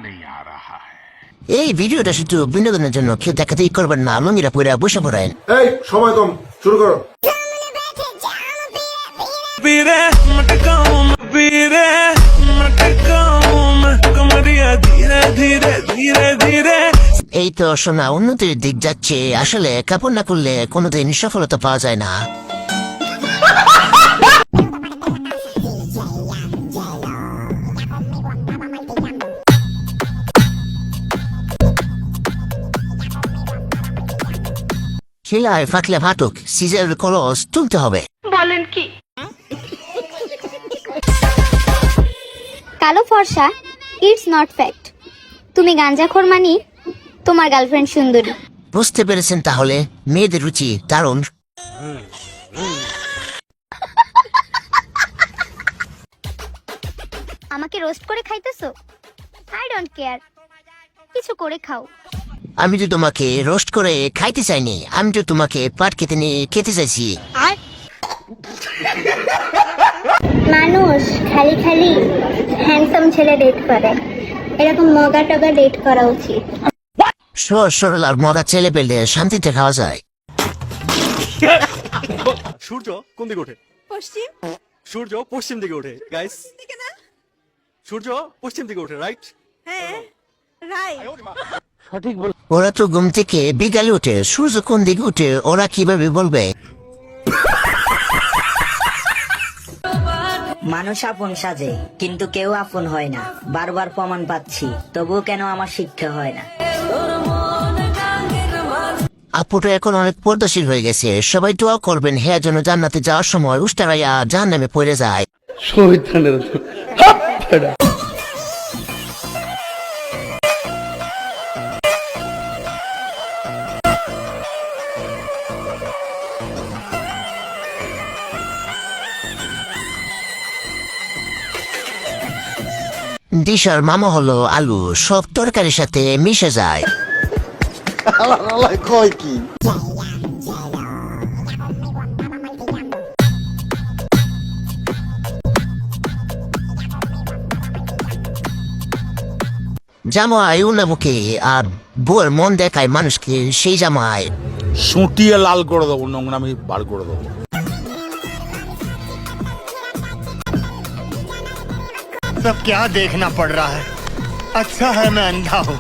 नहीं आ रहा है। এই ভিডিওটা শুধু বিনোদনের জন্য কেউ দেখাতেই করবেন না, লঙ্গিরা পরে বসে পড়েন। এই সময় কম, শুরু করো। এই তো শোনা উন্নতির দিক যাচ্ছে, আসলে কাপড় না করলে কোনোদিন সফলতা পাওয়া যায় না। শিলায় ফাটলে ফাটুক, সিজার কলস তুলতে হবে। বলেন কি? কালো ফর্সা ইটস নট ফ্যাক্ট। তুমি গাঞ্জাখোর মানি তোমার গার্লফ্রেন্ড সুন্দরী। বুঝতে পেরেছেন তাহলে, মেয়েদের রুচি দারুণ। আমাকে রোস্ট করে খাইতেছো? আই ডোন্ট কেয়ার, কিছু করে খাও। আমি তো তোমাকে রোস্ট করে খাইতে চাইনি, আমি তো তোমাকে পাট কেটে নিয়ে খেতে চাইছি। মানুষ খালি খালি হ্যান্ডসাম ছেলে ডেট করে, এরকম মগা টগা ডেট করা উচিত। সরল আর মজা ছেলে পেলে শান্তিতে খাওয়া যায়। সূর্য কোন দিকে ওঠে? পশ্চিম। সূর্য পশ্চিম দিকে ওঠে গাইস। সূর্য পশ্চিম দিকে ওঠে, রাইট? হ্যাঁ, রাইট। ওরা তো ঘুম থেকে বিকালে উঠে, সূর্য কোন দিকে উঠে ওরা কিভাবে বলবে? মানুষ আপন সাজে কিন্তু কেউ আপন হয় না, বারবার প্রমাণ পাচ্ছি, তবুও কেন আমার শিক্ষা হয় না। আপুটা এখন অনেক পর্দাশীল হয়ে গেছে, সবাই দোয়া করবেন হ্যাঁ যেন জান্নাতে যাওয়ার সময় উস্তারাইয়া জাহান্নামে পড়ে যায়। দিশার মামা হলো আলু, সব তরকারির সাথে মিশে যায়। কয় কি? জামাই উনামুখী আর বউয়ের মন দেখায় মানুষকে, সেই জামাই সুটিয়ে লাল করে দেবো, নোংরামি বার করে দেবো। सब क्या देखना पड़ रहा है? अच्छा है मैं अंधा हूँ।